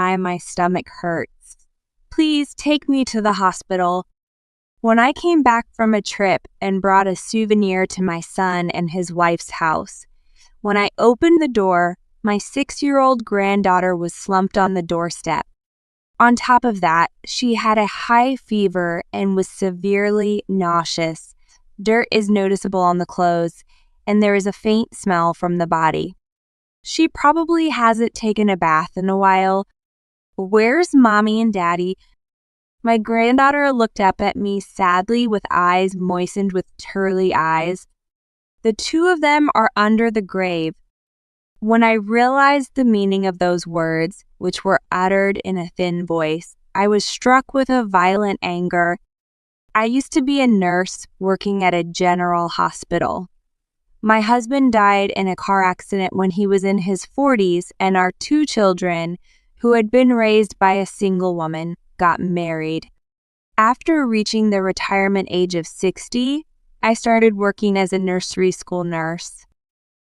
time my stomach hurts. Please take me to the hospital. When I came back from a trip and brought a souvenir to my son and his wife's house, when I opened the door, my 6-year-old granddaughter was slumped on the doorstep. On top of that, she had a high fever and was severely nauseous. Dirt is noticeable on the clothes, and there is a faint smell from the body. She probably hasn't taken a bath in a while. Where's Mommy and Daddy? My granddaughter looked up at me sadly with eyes moistened with tearly eyes. The two of them are under the grave. When I realized the meaning of those words, which were uttered in a thin voice, I was struck with a violent anger. I used to be a nurse working at a general hospital. My husband died in a car accident when he was in his 40s, and our 2 children, who had been raised by a single woman, got married. After reaching the retirement age of 60, I started working as a nursery school nurse.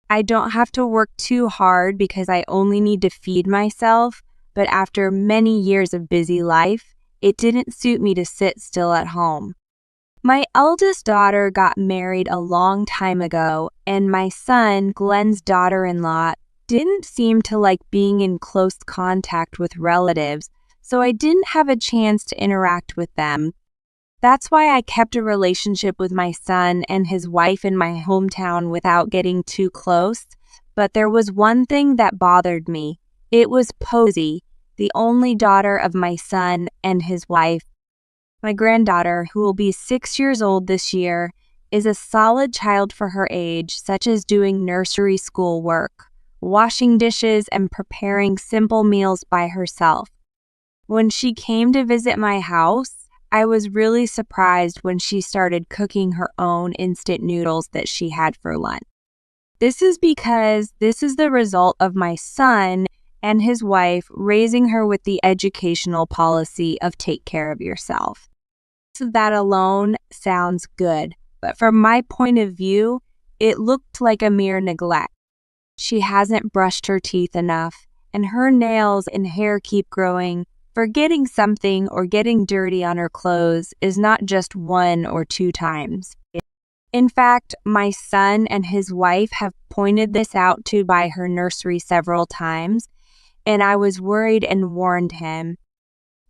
I don't have to work too hard because I only need to feed myself, but after many years of busy life, it didn't suit me to sit still at home. My eldest daughter got married a long time ago, and my son, Glenn's daughter-in-law, didn't seem to like being in close contact with relatives, so I didn't have a chance to interact with them. That's why I kept a relationship with my son and his wife in my hometown without getting too close, but there was one thing that bothered me. It was Posey, the only daughter of my son and his wife. My granddaughter, who will be 6 years old this year, is a solid child for her age, such as doing nursery school work, washing dishes, and preparing simple meals by herself. When she came to visit my house, I was really surprised when she started cooking her own instant noodles that she had for lunch. This is because this is the result of my son and his wife raising her with the educational policy of take care of yourself. So that alone sounds good, but from my point of view, it looked like a mere neglect. She hasn't brushed her teeth enough, and her nails and hair keep growing. Forgetting something or getting dirty on her clothes is not just 1 or 2 times. In fact, my son and his wife have pointed this out to by her nursery several times, and I was worried and warned him.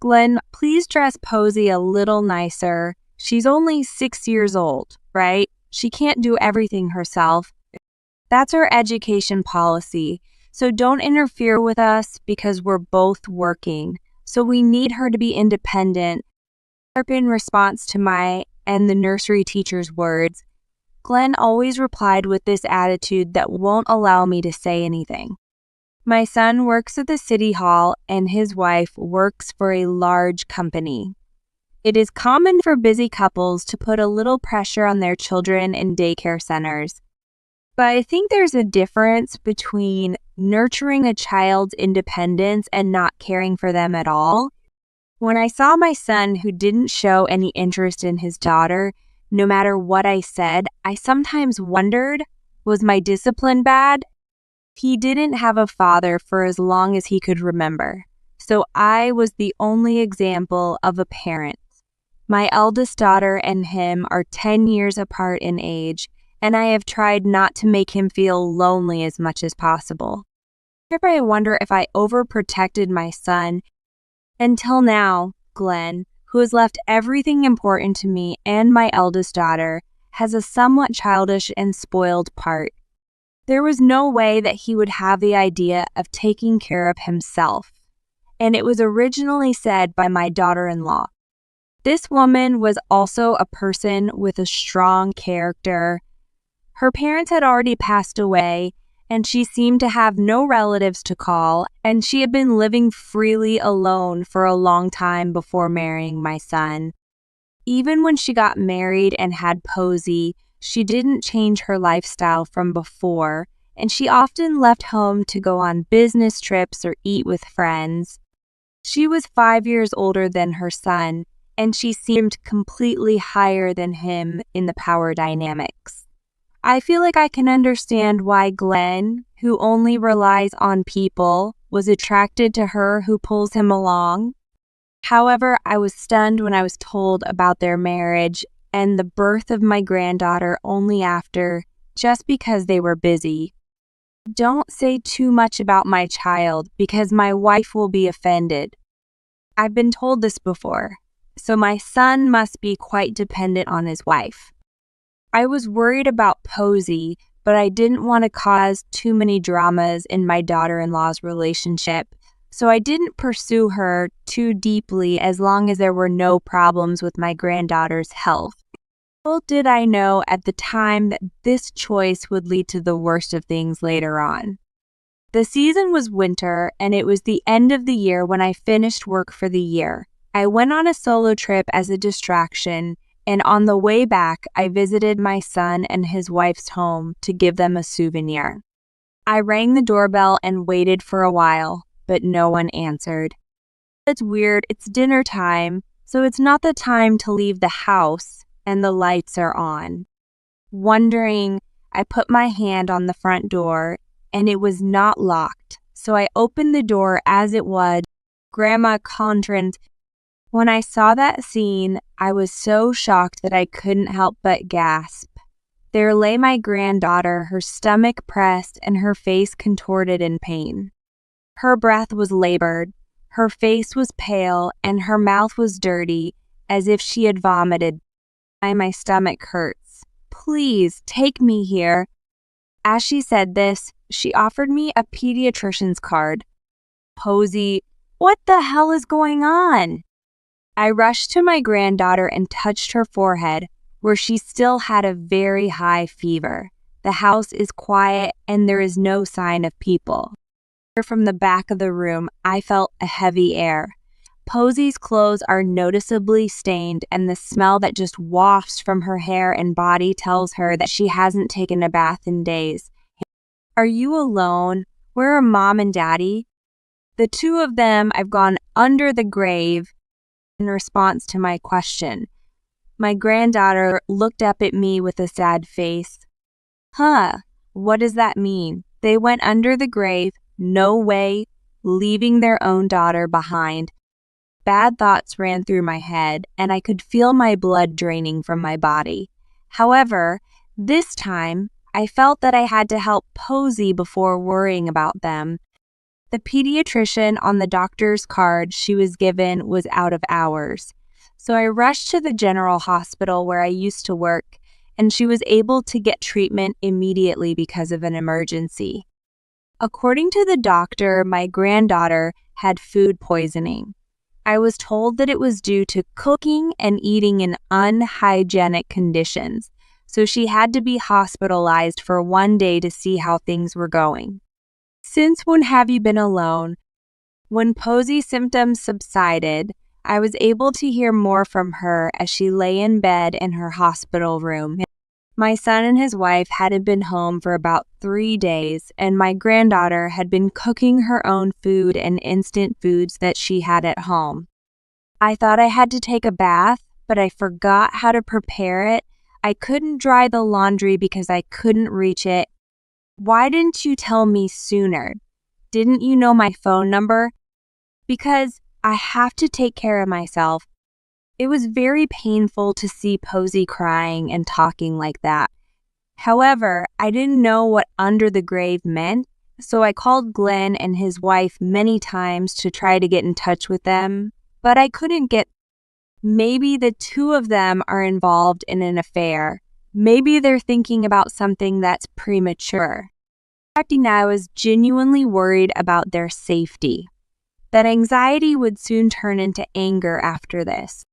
Glenn, please dress Posey a little nicer. She's only 6 years old, right? She can't do everything herself. That's her education policy, so don't interfere with us because we're both working. So we need her to be independent. In response to my and the nursery teacher's words, Glenn always replied with this attitude that won't allow me to say anything. My son works at the city hall and his wife works for a large company. It is common for busy couples to put a little pressure on their children in daycare centers. But I think there's a difference between nurturing a child's independence and not caring for them at all. When I saw my son who didn't show any interest in his daughter, no matter what I said, I sometimes wondered, was my discipline bad? He didn't have a father for as long as he could remember, so I was the only example of a parent. My eldest daughter and him are 10 years apart in age, and I have tried not to make him feel lonely as much as possible. I wonder if I overprotected my son. Until now, Glenn, who has left everything important to me and my eldest daughter, has a somewhat childish and spoiled part. There was no way that he would have the idea of taking care of himself, and it was originally said by my daughter-in-law. This woman was also a person with a strong character. Her parents had already passed away, and she seemed to have no relatives to call, and she had been living freely alone for a long time before marrying my son. Even when she got married and had Posey, she didn't change her lifestyle from before, and she often left home to go on business trips or eat with friends. She was 5 years older than her son, and she seemed completely higher than him in the power dynamics. I feel like I can understand why Glenn, who only relies on people, was attracted to her who pulls him along. However, I was stunned when I was told about their marriage and the birth of my granddaughter only after, just because they were busy. Don't say too much about my child because my wife will be offended. I've been told this before, so my son must be quite dependent on his wife. I was worried about Posey, but I didn't want to cause too many dramas in my daughter-in-law's relationship, so I didn't pursue her too deeply as long as there were no problems with my granddaughter's health. Little did I know at the time that this choice would lead to the worst of things later on. The season was winter, and it was the end of the year when I finished work for the year. I went on a solo trip as a distraction, and on the way back, I visited my son and his wife's home to give them a souvenir. I rang the doorbell and waited for a while, but no one answered. It's weird, it's dinner time, so it's not the time to leave the house, and the lights are on. Wondering, I put my hand on the front door, and it was not locked, so I opened the door as it was. Grandma Contrant. When I saw that scene, I was so shocked that I couldn't help but gasp. There lay my granddaughter, her stomach pressed and her face contorted in pain. Her breath was labored, her face was pale, and her mouth was dirty, as if she had vomited. My stomach hurts. Please, take me here. As she said this, she offered me a pediatrician's card. Posey, what the hell is going on? I rushed to my granddaughter and touched her forehead, where she still had a very high fever. The house is quiet and there is no sign of people. From the back of the room, I felt a heavy air. Posey's clothes are noticeably stained, and the smell that just wafts from her hair and body tells her that she hasn't taken a bath in days. Are you alone? Where are Mom and Daddy? The two of them, I've gone under the grave. In response to my question, my granddaughter looked up at me with a sad face. Huh, what does that mean? They went under the grave, no way, leaving their own daughter behind. Bad thoughts ran through my head, and I could feel my blood draining from my body. However, this time, I felt that I had to help Posey before worrying about them. The pediatrician on the doctor's card she was given was out of hours, so I rushed to the general hospital where I used to work, and she was able to get treatment immediately because of an emergency. According to the doctor, my granddaughter had food poisoning. I was told that it was due to cooking and eating in unhygienic conditions, so she had to be hospitalized for 1 day to see how things were going. Since when have you been alone? When Posey's symptoms subsided, I was able to hear more from her as she lay in bed in her hospital room. My son and his wife hadn't been home for about 3 days, and my granddaughter had been cooking her own food and instant foods that she had at home. I thought I had to take a bath, but I forgot how to prepare it. I couldn't dry the laundry because I couldn't reach it. Why didn't you tell me sooner? Didn't you know my phone number? Because I have to take care of myself. It was very painful to see Posey crying and talking like that. However, I didn't know what under the grave meant, so I called Glenn and his wife many times to try to get in touch with them, but I couldn't get. Maybe the two of them are involved in an affair. Maybe they're thinking about something that's premature. I was genuinely worried about their safety. That anxiety would soon turn into anger after this.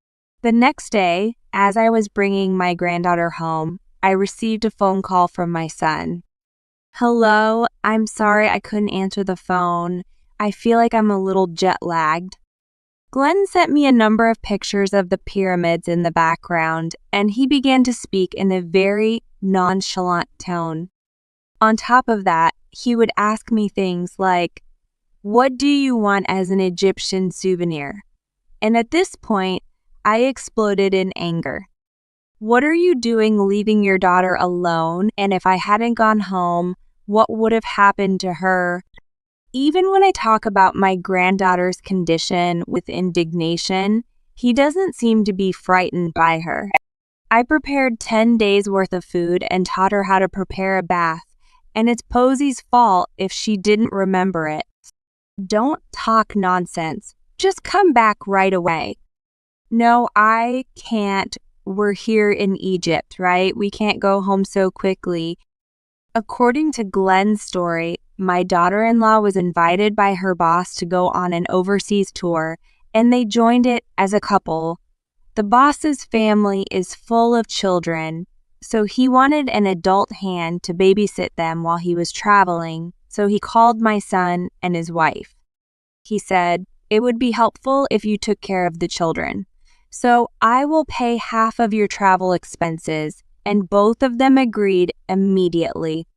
The next day, as I was bringing my granddaughter home, I received a phone call from my son. Hello, I'm sorry I couldn't answer the phone. I feel like I'm a little jet-lagged. Glenn sent me a number of pictures of the pyramids in the background, and he began to speak in a very nonchalant tone. On top of that, he would ask me things like, "What do you want as an Egyptian souvenir?" And at this point, I exploded in anger. What are you doing leaving your daughter alone? And if I hadn't gone home, what would have happened to her? Even when I talk about my granddaughter's condition with indignation, he doesn't seem to be frightened by her. I prepared 10 days worth of food and taught her how to prepare a bath, and it's Posey's fault if she didn't remember it. Don't talk nonsense. Just come back right away. No, I can't. We're here in Egypt, right? We can't go home so quickly. According to Glenn's story, my daughter-in-law was invited by her boss to go on an overseas tour, and they joined it as a couple. The boss's family is full of children, so he wanted an adult hand to babysit them while he was traveling, so he called my son and his wife. He said, "It would be helpful if you took care of the children. So I will pay half of your travel expenses," and both of them agreed immediately.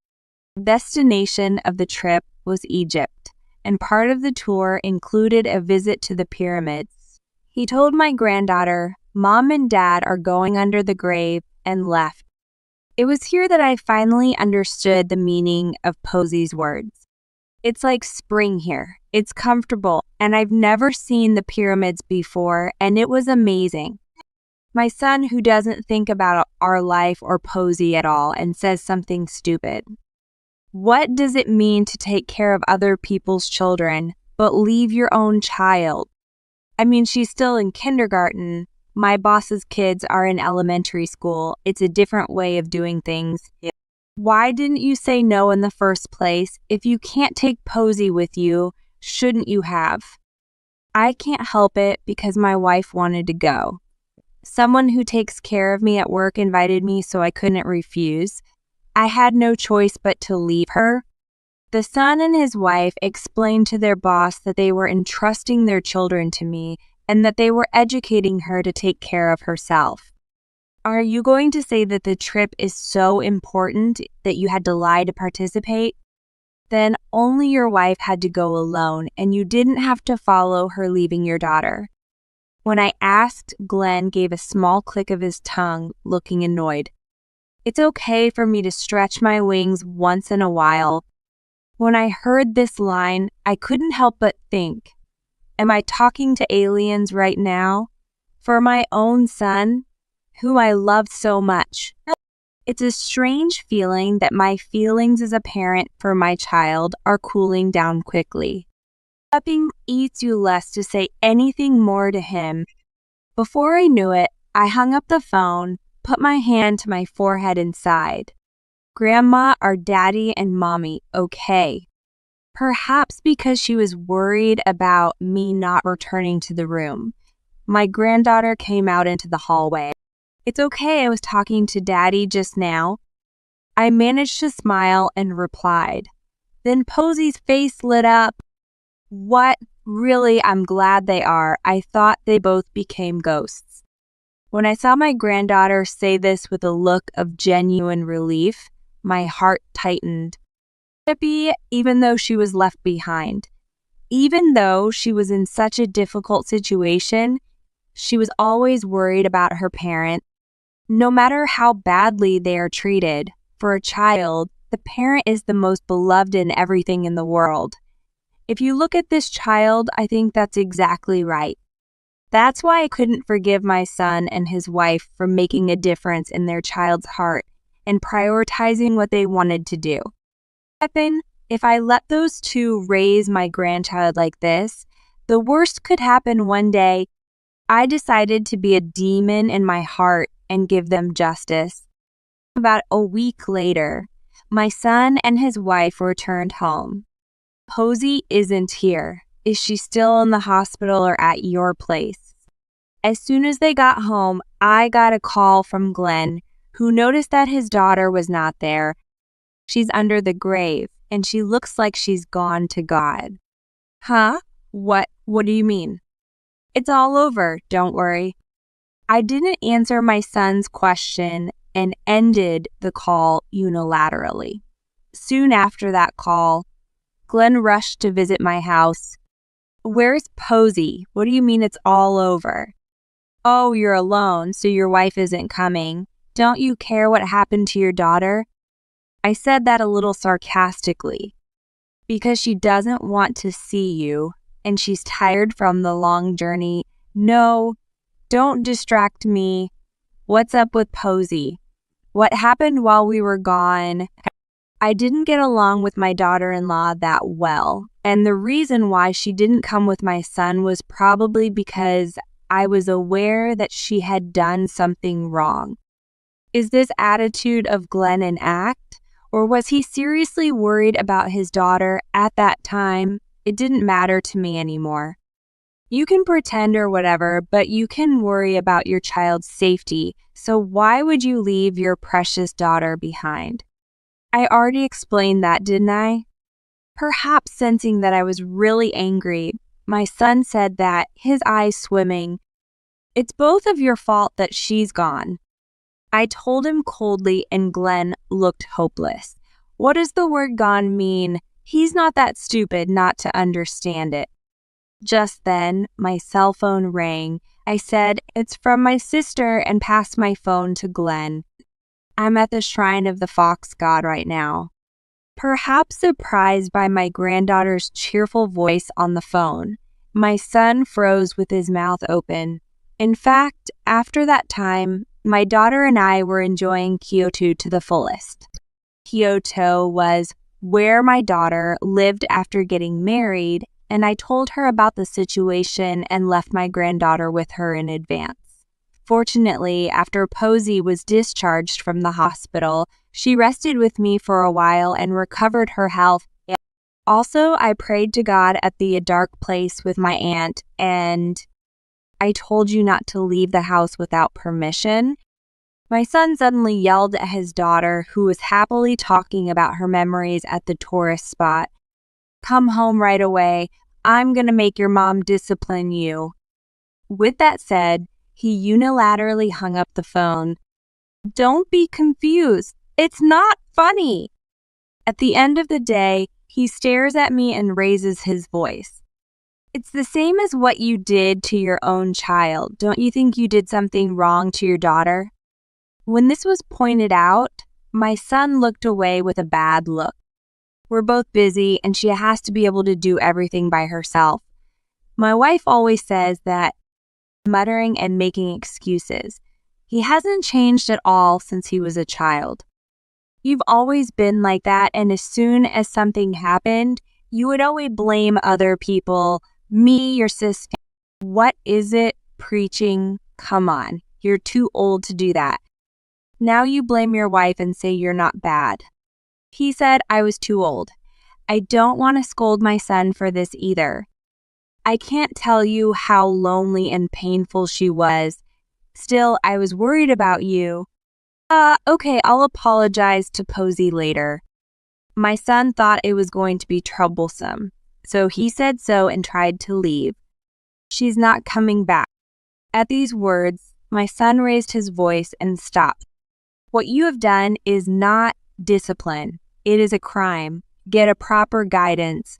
The destination of the trip was Egypt, and part of the tour included a visit to the pyramids. He told my granddaughter, "Mom and Dad are going under the grave," and left. It was here that I finally understood the meaning of Posey's words. It's like spring here. It's comfortable, and I've never seen the pyramids before, and it was amazing. My son, who doesn't think about our life or Posey at all and says something stupid. What does it mean to take care of other people's children, but leave your own child? I mean, she's still in kindergarten. My boss's kids are in elementary school. It's a different way of doing things. Why didn't you say no in the first place? If you can't take Posey with you, shouldn't you have? I can't help it because my wife wanted to go. Someone who takes care of me at work invited me, so I couldn't refuse. I had no choice but to leave her. The son and his wife explained to their boss that they were entrusting their children to me and that they were educating her to take care of herself. Are you going to say that the trip is so important that you had to lie to participate? Then only your wife had to go alone, and you didn't have to follow her leaving your daughter. When I asked, Glenn gave a small click of his tongue, looking annoyed. It's okay for me to stretch my wings once in a while. When I heard this line, I couldn't help but think, am I talking to aliens right now? For my own son, who I love so much. It's a strange feeling that my feelings as a parent for my child are cooling down quickly. Nothing eats you less to say anything more to him. Before I knew it, I hung up the phone, put my hand to my forehead and sighed. Grandma, are Daddy and Mommy okay? Perhaps because she was worried about me not returning to the room. My granddaughter came out into the hallway. It's okay, I was talking to Daddy just now. I managed to smile and replied. Then Posey's face lit up. What? Really, I'm glad they are. I thought they both became ghosts. When I saw my granddaughter say this with a look of genuine relief, my heart tightened. Happy, even though she was left behind. Even though she was in such a difficult situation, she was always worried about her parent. No matter how badly they are treated, for a child, the parent is the most beloved in everything in the world. If you look at this child, I think that's exactly right. That's why I couldn't forgive my son and his wife for making a difference in their child's heart and prioritizing what they wanted to do. If I let those two raise my grandchild like this, the worst could happen one day. I decided to be a demon in my heart and give them justice. About a week later, my son and his wife returned home. Posey isn't here. Is she still in the hospital or at your place? As soon as they got home, I got a call from Glenn, who noticed that his daughter was not there. She's under the grave, and she looks like she's gone to God. Huh? What do you mean? It's all over, don't worry. I didn't answer my son's question and ended the call unilaterally. Soon after that call, Glenn rushed to visit my house. Where's Posey? What do you mean it's all over? Oh, you're alone, so your wife isn't coming. Don't you care what happened to your daughter? I said that a little sarcastically. because she doesn't want to see you and she's tired from the long journey. No, don't distract me. What's up with Posey? What happened while we were gone? I didn't get along with my daughter-in-law that well, and the reason why she didn't come with my son was probably because I was aware that she had done something wrong. Is this attitude of Glenn an act, or was he seriously worried about his daughter at that time? It didn't matter to me anymore. You can pretend or whatever, but you can worry about your child's safety, so why would you leave your precious daughter behind? I already explained that, didn't I? Perhaps sensing that I was really angry, my son said that, his eyes swimming, "It's both of your fault that she's gone." I told him coldly and Glenn looked hopeless. What does the word gone mean? He's not that stupid not to understand it. Just then, my cell phone rang. I said, "It's from my sister," and passed my phone to Glenn. I'm at the shrine of the fox god right now. Perhaps surprised by my granddaughter's cheerful voice on the phone, my son froze with his mouth open. In fact, after that time, my daughter and I were enjoying Kyoto to the fullest. Kyoto was where my daughter lived after getting married, and I told her about the situation and left my granddaughter with her in advance. Fortunately, after Posey was discharged from the hospital, she rested with me for a while and recovered her health. Also, I prayed to God at the dark place with my aunt, and I told you not to leave the house without permission. My son suddenly yelled at his daughter, who was happily talking about her memories at the tourist spot. "Come home right away. I'm gonna make your mom discipline you." With that said, he unilaterally hung up the phone. Don't be confused. It's not funny. At the end of the day, he stares at me and raises his voice. It's the same as what you did to your own child. Don't you think you did something wrong to your daughter? When this was pointed out, my son looked away with a bad look. We're both busy and she has to be able to do everything by herself. My wife always says that muttering and making excuses. He hasn't changed at all since he was a child. You've always been like that, and as soon as something happened, you would always blame other people, me, your sister. What is it? Preaching? Come on, you're too old to do that. Now you blame your wife and say you're not bad. He said I was too old. I don't want to scold my son for this either. I can't tell you how lonely and painful she was. Still, I was worried about you. Okay, I'll apologize to Posey later. My son thought it was going to be troublesome, so he said so and tried to leave. She's not coming back. At these words, my son raised his voice and stopped. What you have done is not discipline. It is a crime. Get a proper guidance.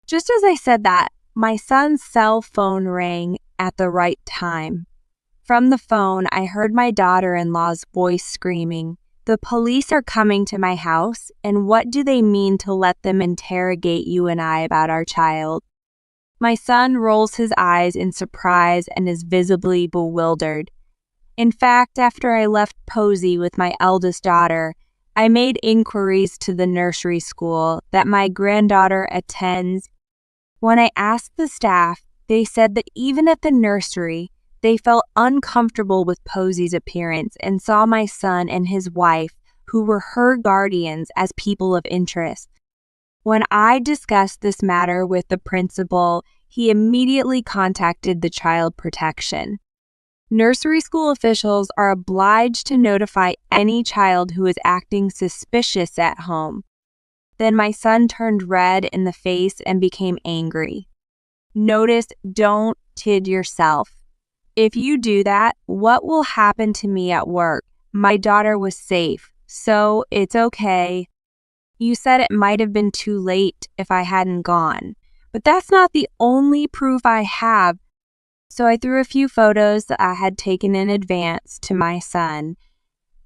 Just as I said that, my son's cell phone rang at the right time. From the phone, I heard my daughter-in-law's voice screaming, "The police are coming to my house, and what do they mean to let them interrogate you and I about our child?" My son rolls his eyes in surprise and is visibly bewildered. In fact, after I left Posey with my eldest daughter, I made inquiries to the nursery school that my granddaughter attends. When I asked the staff, they said that even at the nursery, they felt uncomfortable with Posey's appearance and saw my son and his wife, who were her guardians, as people of interest. When I discussed this matter with the principal, he immediately contacted the child protection. Nursery school officials are obliged to notify any child who is acting suspicious at home. Then my son turned red in the face and became angry. Notice, don't kid yourself. If you do that, what will happen to me at work? My daughter was safe, so it's okay. You said it might have been too late if I hadn't gone, but that's not the only proof I have. So I threw a few photos that I had taken in advance to my son.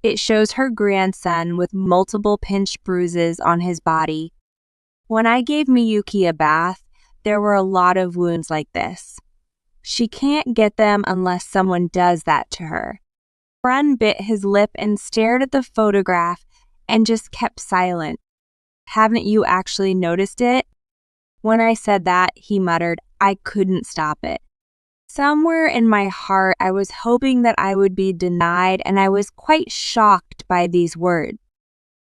It shows her grandson with multiple pinch bruises on his body. When I gave Miyuki a bath, there were a lot of wounds like this. She can't get them unless someone does that to her. Friend bit his lip and stared at the photograph and just kept silent. Haven't you actually noticed it? When I said that, he muttered, I couldn't stop it. Somewhere in my heart, I was hoping that I would be denied, and I was quite shocked by these words.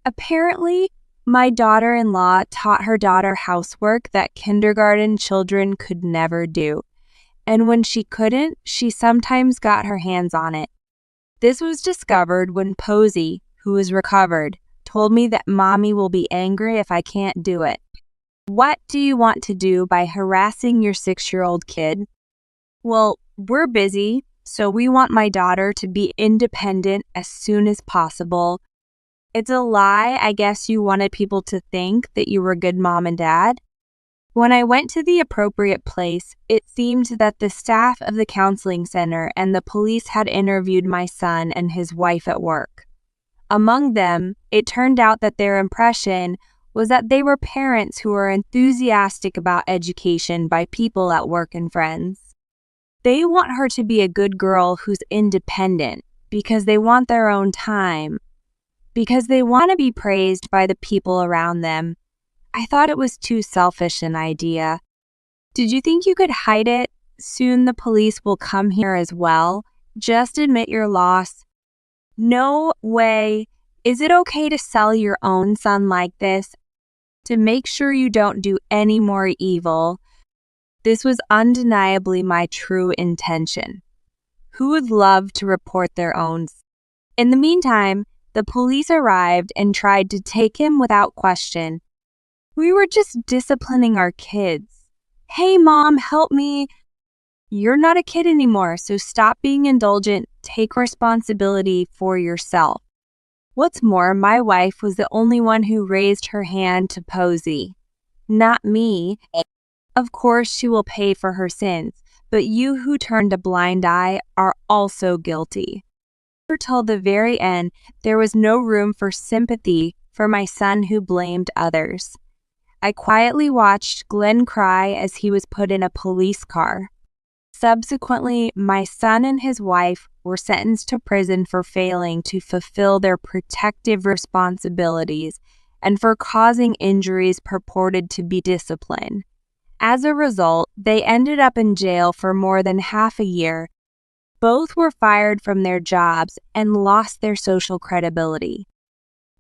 Apparently, my daughter-in-law taught her daughter housework that kindergarten children could never do. And when she couldn't, she sometimes got her hands on it. This was discovered when Posey, who was recovered, told me that Mommy will be angry if I can't do it. What do you want to do by harassing your 6-year-old kid? Well, we're busy, so we want my daughter to be independent as soon as possible. It's a lie. I guess you wanted people to think that you were a good mom and dad. When I went to the appropriate place, it seemed that the staff of the counseling center and the police had interviewed my son and his wife at work. Among them, it turned out that their impression was that they were parents who were enthusiastic about education by people at work and friends. They want her to be a good girl who's independent because they want their own time, because they want to be praised by the people around them. I thought it was too selfish an idea. Did you think you could hide it? Soon the police will come here as well. Just admit your loss. No way. Is it okay to sell your own son like this? To make sure you don't do any more evil. This was undeniably my true intention. Who would love to report their own? In the meantime, the police arrived and tried to take him without question. We were just disciplining our kids. Hey, Mom, help me. You're not a kid anymore, so stop being indulgent. Take responsibility for yourself. What's more, my wife was the only one who raised her hand to Posey. Not me. Of course, she will pay for her sins, but you who turned a blind eye are also guilty. Till the very end, there was no room for sympathy for my son who blamed others. I quietly watched Glenn cry as he was put in a police car. Subsequently, my son and his wife were sentenced to prison for failing to fulfill their protective responsibilities and for causing injuries purported to be discipline. As a result, they ended up in jail for more than half a year. Both were fired from their jobs and lost their social credibility.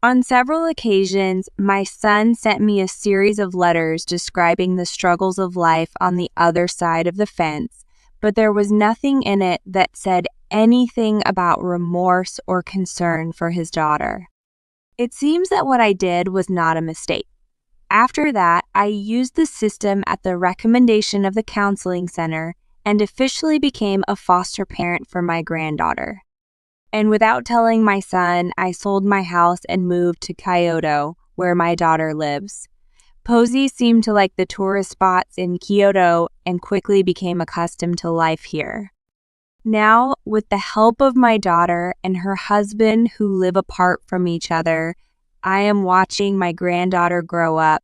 On several occasions, my son sent me a series of letters describing the struggles of life on the other side of the fence, but there was nothing in it that said anything about remorse or concern for his daughter. It seems that what I did was not a mistake. After that, I used the system at the recommendation of the counseling center and officially became a foster parent for my granddaughter. And without telling my son, I sold my house and moved to Kyoto, where my daughter lives. Posey seemed to like the tourist spots in Kyoto and quickly became accustomed to life here. Now, with the help of my daughter and her husband who live apart from each other, I am watching my granddaughter grow up.